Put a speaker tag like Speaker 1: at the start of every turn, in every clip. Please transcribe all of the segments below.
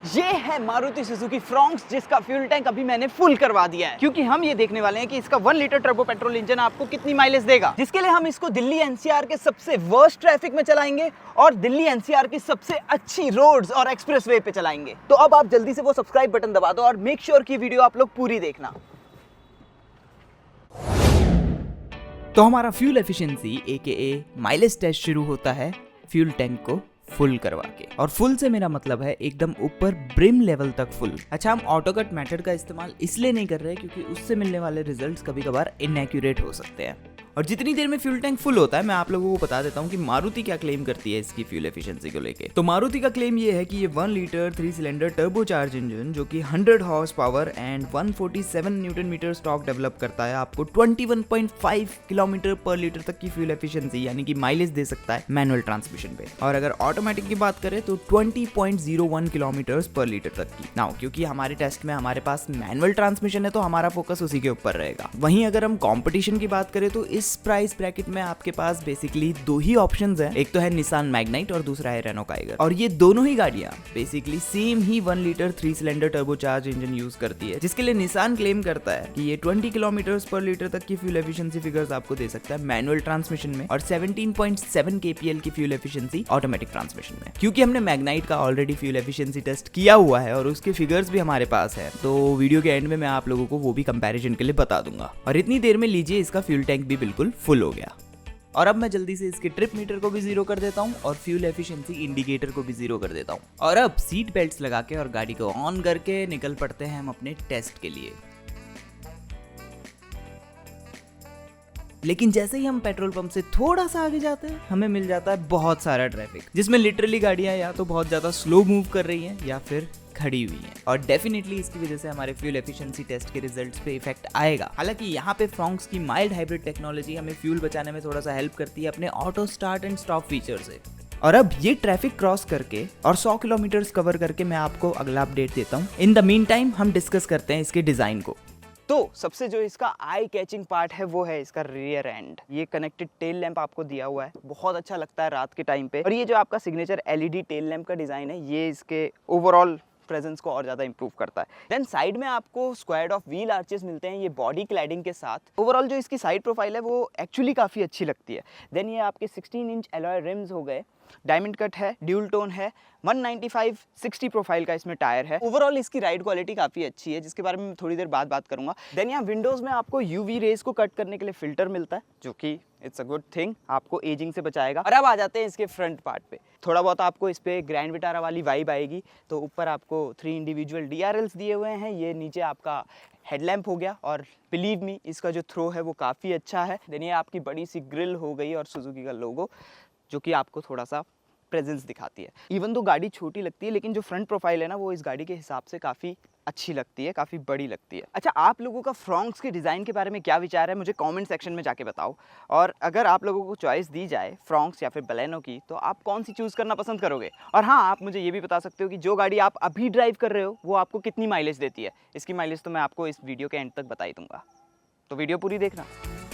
Speaker 1: ये है Maruti Suzuki Fronx, जिसका फ्यूल टैंक अभी मैंने फुल करवा दिया है, क्योंकि हम ये देखने वाले हैं कि इसका 1 लीटर टर्बो पेट्रोल इंजन आपको कितनी माइलेज देगा, जिसके लिए हम इसको दिल्ली एनसीआर के सबसे वर्स्ट ट्रैफिक में चलाएंगे और दिल्ली एनसीआर की सबसे अच्छी रोड्स और एक्सप्रेसवे पे चलाएंगे। तो अब आप जल्दी से वो सब्सक्राइब बटन दबा दो और मेक श्योर की वीडियो आप लोग पूरी देखना।
Speaker 2: तो हमारा fuel efficiency AKA mileage test शुरू होता है फ्यूल टैंक को फुल करवा के। और फुल से मेरा मतलब है एकदम ऊपर ब्रिम लेवल तक फुल। अच्छा, हम ऑटोकट मेथड का इस्तेमाल इसलिए नहीं कर रहे क्योंकि उससे मिलने वाले रिजल्ट्स कभी कभार इनएक्यूरेट हो सकते हैं। और जितनी देर में फ्यूल टैंक फुल होता है, मैं आप लोगों को बता देता हूँ कि मारुति क्या क्लेम करती है इसकी फ्यूल एफिशिएंसी को लेके। तो मारुति का क्लेम ये है कि ये 1 litre 3 cylinder turbo charge engine जो कि 100 horse power and 147 newton metre stock develop करता है, आपको 21.5 किलोमीटर पर लीटर तक की फ्यूल एफिशिएंसी यानी कि माइलेज दे सकता है मैनुअल ट्रांसमिशन पे। और अगर ऑटोमेटिक की बात करें तो 20.01 किलोमीटर पर लीटर तक की। नाउ क्योंकि हमारे टेस्ट में हमारे पास मैनुअल ट्रांसमिशन है तो हमारा फोकस उसी के ऊपर रहेगा। वहीं अगर हम कॉम्पिटिशन की बात करें तो इस प्राइस ब्रैकेट में आपके पास बेसिकली 2 ही ऑप्शंस हैं, एक तो है निसान मैग्नाइट और दूसरा है रेनो काइगर। और ये दोनों ही गाड़ियां बेसिकली सेम ही 1 litre 3 cylinder turbocharge engine use करती है, जिसके लिए निसान क्लेम करता है कि ये 20 किलोमीटर पर लीटर तक की फ्यूल एफिशिएंसी फिगर्स आपको दे सकता है मैनुअल ट्रांसमिशन में और 17.7 kpl की फ्यूल एफिशिएंसी ऑटोमेटिक ट्रांसमिशन में। क्योंकि हमने मैग्नाइट का ऑलरेडी फ्यूल एफिशिएंसी टेस्ट किया हुआ है और उसके फिगर्स भी हमारे पास है, तो वीडियो के एंड में मैं आप लोगों को वो भी कंपैरिजन के लिए बता दूंगा। और इतनी देर में लीजिए इसका फ्यूल टैंक भी बिल्कुल फुल हो गया। और अब मैं जल्दी से इसके ट्रिप मीटर को भी 0 कर देता हूँ और फ्यूल एफिशिएंसी इंडिकेटर को भी 0 कर देता हूँ। और अब सीट बेल्ट्स लगा के और गाड़ी को ऑन करके निकल पड़ते हैं हम अपने टेस्ट के लिए। लेकिन जैसे ही हम पेट्रोल पंप से थोड़ा सा आगे जाते हैं, हमें मिल जाता है बहुत सारा ट्रैफिक, जिसमें लिटरली गाड़ियां या तो बहुत ज्यादा स्लो मूव कर रही हैं या फिर खड़ी हुई हैं। और डेफिनेटली इसकी वजह से हमारे फ्यूल एफिशिएंसी टेस्ट के रिजल्ट्स पे इफेक्ट आएगा। हालांकि यहाँ पे फ्रॉन्क्स की माइल्ड हाइब्रिड टेक्नोलॉजी हमें फ्यूल बचाने में थोड़ा सा हेल्प करती है अपने auto start and stop feature से। और अब ये ट्रैफिक क्रॉस करके और 100 किलोमीटर कवर करके मैं आपको अगला अपडेट देता हूँ। इन द मीन टाइम हम डिस्कस करते हैं इसके डिजाइन को।
Speaker 1: तो सबसे जो इसका आई कैचिंग पार्ट है वो है इसका रियर एंड। ये कनेक्टेड टेल लैंप आपको दिया हुआ है, बहुत अच्छा लगता है रात के टाइम पे। और ये जो आपका सिग्नेचर LED टेल लैंप का डिजाइन है, ये इसके ओवरऑल प्रेजेंस को और ज़्यादा इंप्रूव करता है। देन साइड में आपको स्क्वायर्ड ऑफ व्हील आर्चेस मिलते हैं ये बॉडी क्लैडिंग के साथ। ओवरऑल जो इसकी साइड प्रोफाइल है वो एक्चुअली काफ़ी अच्छी लगती है। देन ये आपके 16 इंच एलॉय रिम्स हो गए, डायमंड कट है, ड्यूल टोन है, 195/60 प्रोफाइल का इसमें टायर है। ओवरऑल इसकी राइड क्वालिटी काफ़ी अच्छी है, जिसके बारे में थोड़ी देर बाद बात करूंगा। देन यहाँ विंडोज़ में आपको UV रेज को कट करने के लिए फिल्टर मिलता है, जो कि इट्स अ गुड थिंग, आपको एजिंग से बचाएगा। और अब आ जाते हैं इसके फ्रंट पार्ट पे। थोड़ा बहुत आपको इस पे ग्रैंड विटारा वाली वाइब आएगी। तो ऊपर आपको 3 इंडिविजुअल DRLs दिए हुए हैं, ये नीचे आपका हेडलैम्प हो गया और बिलीव मी इसका जो थ्रो है वो काफ़ी अच्छा है। देन ये आपकी बड़ी सी ग्रिल हो गई और सुजुकी का लोगो, जो कि आपको थोड़ा सा प्रेजेंस दिखाती है। इवन तो गाड़ी छोटी लगती है, लेकिन जो फ्रंट प्रोफाइल है ना वो इस गाड़ी के हिसाब से काफ़ी अच्छी लगती है, काफ़ी बड़ी लगती है। अच्छा, आप लोगों का फ्रॉन्क्स के डिज़ाइन के बारे में क्या विचार है, मुझे कमेंट सेक्शन में जाके बताओ। और अगर आप लोगों को चॉइस दी जाए फ्रॉन्क्स या फिर बलेनो की, तो आप कौन सी चूज़ करना पसंद करोगे। और हाँ, आप मुझे ये भी बता सकते हो कि जो गाड़ी आप अभी ड्राइव कर रहे हो वो आपको कितनी माइलेज देती है। इसकी माइलेज तो मैं आपको इस वीडियो के एंड तक बता ही दूंगा, तो वीडियो पूरी देखना।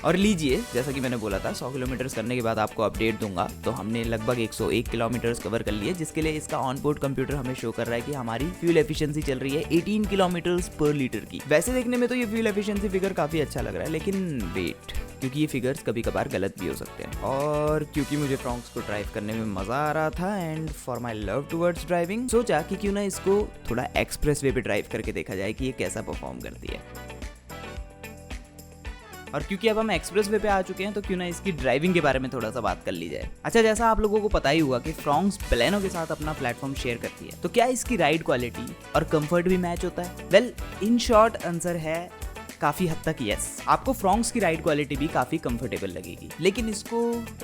Speaker 2: और लीजिए, जैसा कि मैंने बोला था 100 किलोमीटर करने के बाद आपको अपडेट दूंगा। तो हमने लगभग 101 किलोमीटर कवर कर लिए, जिसके लिए इसका ऑन बोर्ड कंप्यूटर हमें शो कर रहा है कि हमारी फ्यूल एफिशिएंसी चल रही है 18 किलोमीटर पर लीटर की। वैसे देखने में तो ये फ्यूल एफिशिएंसी फिगर काफ़ी अच्छा लग रहा है, लेकिन वेट, क्योंकि ये फिगर्स कभी कभार गलत भी हो सकते हैं। और क्योंकि मुझे फ्रॉन्क्स को ड्राइव करने में मज़ा आ रहा था and for my love towards driving, सोचा कि क्यों ना इसको थोड़ा एक्सप्रेस वे पे ड्राइव करके देखा जाए कि ये कैसा परफॉर्म करती है। और क्योंकि अब हम एक्सप्रेस वे पे आ चुके हैं, तो क्यों ना इसकी ड्राइविंग के बारे में थोड़ा सा बात कर ली जाए। अच्छा, जैसा आप लोगों को पता ही हुआ कि फ्रॉन्क्स बलेनो के साथ अपना प्लेटफॉर्म शेयर करती है, तो क्या इसकी राइड क्वालिटी और कंफर्ट भी मैच होता है? वेल, इन शॉर्ट आंसर है काफ़ी हद तक यस। आपको फ्रॉन्क्स की राइड क्वालिटी भी काफ़ी कंफर्टेबल लगेगी, लेकिन इसको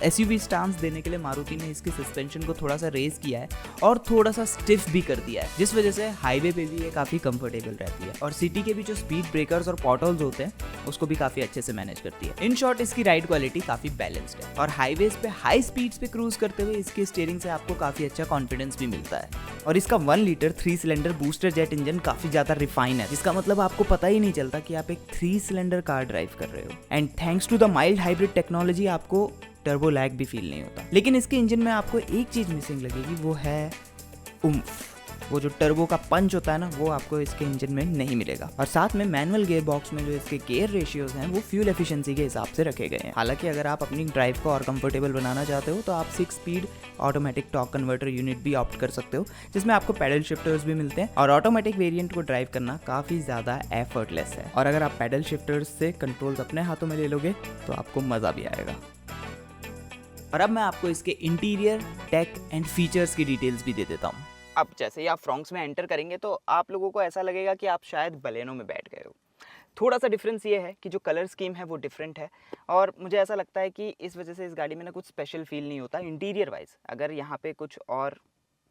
Speaker 2: SUV स्टांस देने के लिए मारुति ने इसके सस्पेंशन को थोड़ा सा रेज किया है और थोड़ा सा स्टिफ भी कर दिया है, जिस वजह से हाईवे पे भी ये काफ़ी कंफर्टेबल रहती है। और सिटी के भी जो स्पीड ब्रेकर्स और पॉटहोल्स होते हैं उसको भी काफ़ी अच्छे से मैनेज करती है। इन शॉर्ट, इसकी राइड क्वालिटी काफ़ी बैलेंस्ड है और हाईवेज पे हाई स्पीड्स पे क्रूज करते हुए इसके स्टीयरिंग से आपको काफ़ी अच्छा कॉन्फिडेंस भी मिलता है। और इसका 1 litre 3 cylinder booster jet engine काफ़ी ज़्यादा रिफाइन है, जिसका मतलब आपको पता ही नहीं चलता कि आप एक 3 सिलेंडर कार ड्राइव कर रहे हो। And thanks to the mild hybrid technology आपको टर्बो लैग भी फील नहीं होता। लेकिन इसके इंजन में आपको एक चीज़ मिसिंग लगेगी, वो है उम्फ। वो जो टर्बो का पंच होता है ना, वो आपको इसके इंजन में नहीं मिलेगा। और साथ में मैनुअल गियर बॉक्स में जो इसके गियर रेशियोज हैं वो फ्यूल एफिशिएंसी के हिसाब से रखे गए हैं। हालांकि अगर आप अपनी ड्राइव को और कंफर्टेबल बनाना चाहते हो तो आप 6 speed automatic torque converter unit भी ऑप्ट कर सकते हो, जिसमें आपको पैडल शिफ्टर्स भी मिलते हैं। और ऑटोमेटिक वेरिएंट को ड्राइव करना काफी ज्यादा एफर्टलेस है, और अगर आप पैडल शिफ्टर्स से कंट्रोल्स अपने हाथों में ले लोगे तो आपको मजा भी आएगा। और अब मैं आपको इसके इंटीरियर, टेक एंड फीचर्स की डिटेल्स भी दे देता हूँ।
Speaker 1: अब जैसे ही आप फ्रॉन्क्स में एंटर करेंगे तो आप लोगों को ऐसा लगेगा कि आप शायद बलेनो में बैठ गए हो। थोड़ा सा डिफरेंस ये है कि जो कलर स्कीम है वो डिफरेंट है, और मुझे ऐसा लगता है कि इस वजह से इस गाड़ी में ना कुछ स्पेशल फील नहीं होता इंटीरियर वाइज। अगर यहाँ पे कुछ और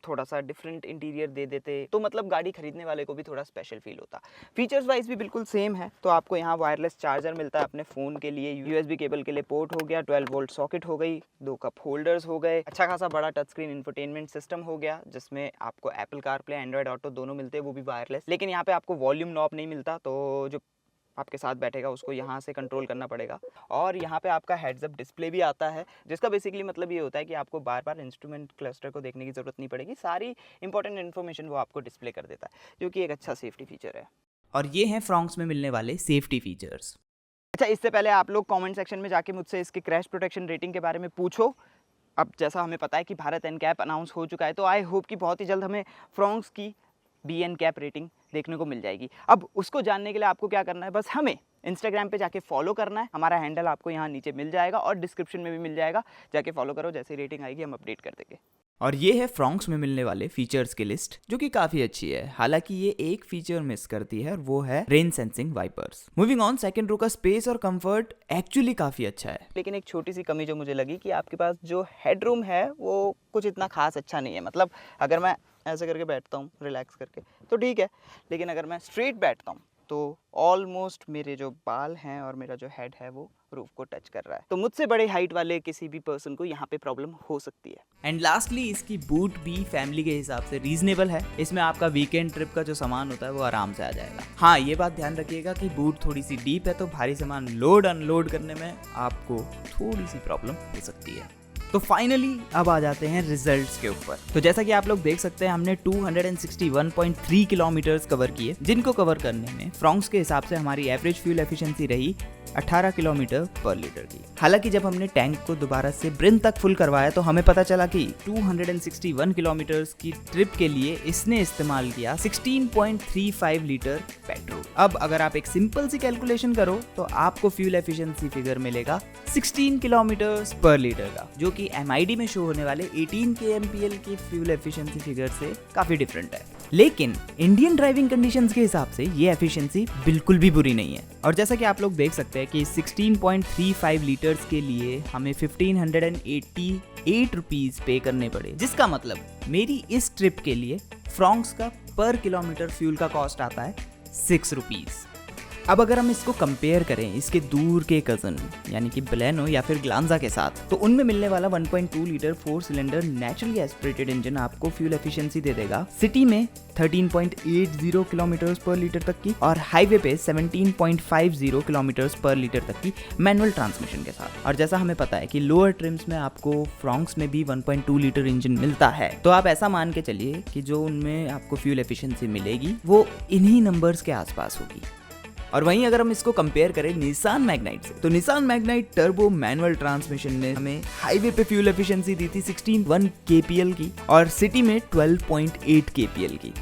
Speaker 1: थोड़ा सा डिफरेंट इंटीरियर दे देते तो मतलब गाड़ी खरीदने वाले को भी थोड़ा स्पेशल फील होता। फीचर्स वाइज भी बिल्कुल सेम है। तो आपको यहाँ वायरलेस चार्जर मिलता है अपने फ़ोन के लिए, USB केबल के लिए पोर्ट हो गया, 12 वोल्ट सॉकेट हो गई, 2 कप होल्डर्स हो गए, अच्छा खासा बड़ा टच स्क्रीन इंफोटेनमेंट सिस्टम हो गया, जिसमें आपको एप्पल कारप्ले, एंड्रॉयड ऑटो दोनों मिलते हैं, वो भी वायरलेस। लेकिन यहाँ पे आपको वॉल्यूम नॉब नहीं मिलता, तो जो आपके साथ बैठेगा उसको यहाँ से कंट्रोल करना पड़ेगा। और यहाँ पे आपका हेड्स अप डिस्प्ले भी आता है, जिसका बेसिकली मतलब ये होता है कि आपको बार बार इंस्ट्रूमेंट क्लस्टर को देखने की ज़रूरत नहीं पड़ेगी, सारी इंपॉर्टेंट इन्फॉर्मेशन वो आपको डिस्प्ले कर देता है, जो कि एक अच्छा सेफ्टी फीचर है।
Speaker 2: और ये हैं फ्रॉन्क्स में मिलने वाले सेफ्टी फीचर्स।
Speaker 1: अच्छा, इससे पहले आप लोग कमेंट सेक्शन में जाके मुझसे इसके क्रैश प्रोटेक्शन रेटिंग के बारे में पूछो। अब जैसा हमें पता है कि भारत एनकैप अनाउंस हो चुका है, तो आई होप कि बहुत ही जल्द हमें फ्रॉन्क्स की BNCAP रेटिंग देखने को मिल जाएगी। अब उसको जानने के लिए आपको क्या करना है, बस हमें इंस्टाग्राम पे जाके फॉलो करना है। हमारा हैंडल आपको यहाँ नीचे मिल जाएगा और डिस्क्रिप्शन में भी मिल जाएगा, जाके फॉलो करो। जैसे रेटिंग आएगी हम अपडेट कर देंगे।
Speaker 2: और ये है फ्रॉन्क्स में मिलने वाले फीचर्स की लिस्ट, जो कि काफी अच्छी है। हालांकि ये एक फीचर मिस करती है, और वो है rain sensing wipers. Moving on, second row का स्पेस और कंफर्ट एक्चुअली काफी अच्छा है।
Speaker 1: लेकिन एक छोटी सी कमी जो मुझे लगी कि आपके पास जो हेडरूम है वो कुछ इतना खास अच्छा नहीं है। मतलब अगर मैं ऐसे करके बैठता हूँ रिलैक्स करके तो ठीक है, लेकिन अगर मैं स्ट्रेट बैठता हूँ तो ऑलमोस्ट मेरे जो बाल हैं और मेरा जो हेड है वो रूफ को टच कर रहा है। तो मुझसे बड़े हाइट वाले किसी भी पर्सन को यहाँ पे प्रॉब्लम हो सकती है।
Speaker 2: एंड लास्टली, इसकी बूट भी फैमिली के हिसाब से रीजनेबल है। इसमें आपका वीकेंड ट्रिप का जो सामान होता है वो आराम से आ जाएगा। हाँ, ये बात ध्यान रखिएगा कि बूट थोड़ी सी डीप है, तो भारी सामान लोड अनलोड करने में आपको थोड़ी सी प्रॉब्लम हो सकती है। तो फाइनली अब आ जाते हैं रिजल्ट्स के ऊपर। तो जैसा कि आप लोग देख सकते हैं, हमने 261.3 किलोमीटर्स कवर किए, जिनको कवर करने में फ्रॉन्क्स के हिसाब से हमारी एवरेज फ्यूल एफिशिएंसी रही 18 किलोमीटर पर लीटर की। हालांकि जब हमने टैंक को दोबारा से ब्रिम तक फुल करवाया तो हमें पता चला कि 261 किलोमीटर्स की ट्रिप के लिए इसने इस्तेमाल किया 16.35 लीटर पेट्रोल। अब अगर आप एक सिंपल सी कैलकुलेशन करो तो आपको फ्यूल एफिशिएंसी फिगर मिलेगा 16 किलोमीटर्स पर लीटर का, जो कि MID में शो होने वाले 18 kmpl की फ्यूल एफिशिएंसी फिगर से काफी डिफरेंट है। लेकिन इंडियन ड्राइविंग कंडीशंस के हिसाब से ये एफिशिएंसी बिल्कुल भी बुरी नहीं है। और जैसा कि आप लोग देख सकते हैं कि 16.35 लीटर्स के लिए हमें 1588 रुपीज पे करने पड़े, जिसका मतलब मेरी इस ट्रिप के लिए फ्रॉन्क्स का पर किलोमीटर फ्यूल का कॉस्ट आता है 6 रुपीज। अब अगर हम इसको कंपेयर करें इसके दूर के कजन यानी कि बलेनो या फिर ग्लांजा के साथ, तो उनमें मिलने वाला 1.2 litre 4 cylinder naturally aspirated engine आपको फ्यूल एफिशिएंसी दे देगा सिटी में 13.80 किलोमीटर्स पर लीटर तक की, और हाईवे पे 17.50 किलोमीटर्स पर लीटर तक की मैनुअल ट्रांसमिशन के साथ। और जैसा हमें पता है कि लोअर ट्रिम्स में आपको फ्रॉन्क्स में भी 1.2 लीटर इंजन मिलता है, तो आप ऐसा मान के चलिए कि जो उनमें आपको फ्यूल एफिशिएंसी मिलेगी वो इन्हीं नंबर्स के आसपास होगी। और वहीं अगर हम इसको कंपेयर करें निसान मैग्नाइट से, तो Nissan Magnite turbo manual transmission ने हमें हाईवे पे फ्यूल एफिशिएंसी दी थी 16.1 kpl की और सिटी में 12.8 kpl की।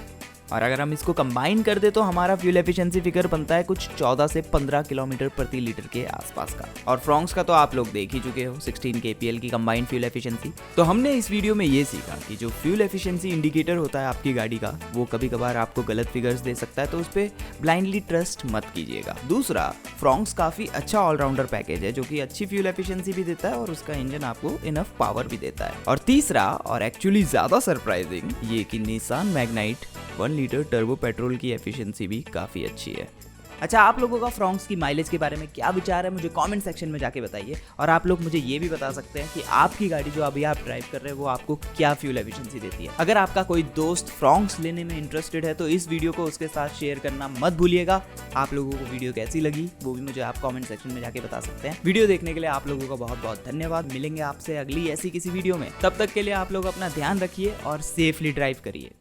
Speaker 2: और अगर हम इसको कंबाइन कर दे तो हमारा फ्यूल एफिशिएंसी फिगर बनता है कुछ 14 से 15 किलोमीटर प्रति लीटर के आसपास का। और फ्रॉन्क्स का तो आप लोग देख ही चुके हो 16 kpl की कंबाइंड फ्यूल एफिशिएंसी। तो हमने इस वीडियो में ये सीखा कि जो फ्यूल एफिशिएंसी इंडिकेटर होता है आपकी गाड़ी का, वो कभी कभार आपको गलत फिगर्स दे सकता है, तो उस पर ब्लाइंडली ट्रस्ट मत कीजिएगा। दूसरा, फ्रॉन्क्स काफी अच्छा ऑलराउंडर पैकेज है जो कि अच्छी फ्यूल एफिशिएंसी भी देता है और उसका इंजन आपको इनफ पावर भी देता है। और तीसरा और एक्चुअली ज्यादा सरप्राइजिंग ये कि Nissan Magnite 1 litre turbo petrol की एफिशिएंसी भी काफी अच्छी है। अच्छा, आप लोगों का फ्रॉन्क्स की माइलेज के बारे में क्या विचार है मुझे कमेंट सेक्शन में जाके बताइए। और आप लोग मुझे ये भी बता सकते हैं कि आपकी गाड़ी जो अभी आप ड्राइव कर रहे हैं वो आपको क्या फ्यूल एफिशिएंसी देती है। अगर आपका कोई दोस्त फ्रॉन्क्स लेने में इंटरेस्टेड है तो इस वीडियो को उसके साथ शेयर करना मत भूलिएगा। आप लोगों को वीडियो कैसी लगी वो भी मुझे आप कमेंट सेक्शन में जाके बता सकते हैं। वीडियो देखने के लिए आप लोगों का बहुत बहुत धन्यवाद। मिलेंगे आपसे अगली ऐसी किसी वीडियो में, तब तक के लिए आप लोग अपना ध्यान रखिए और सेफली ड्राइव करिए।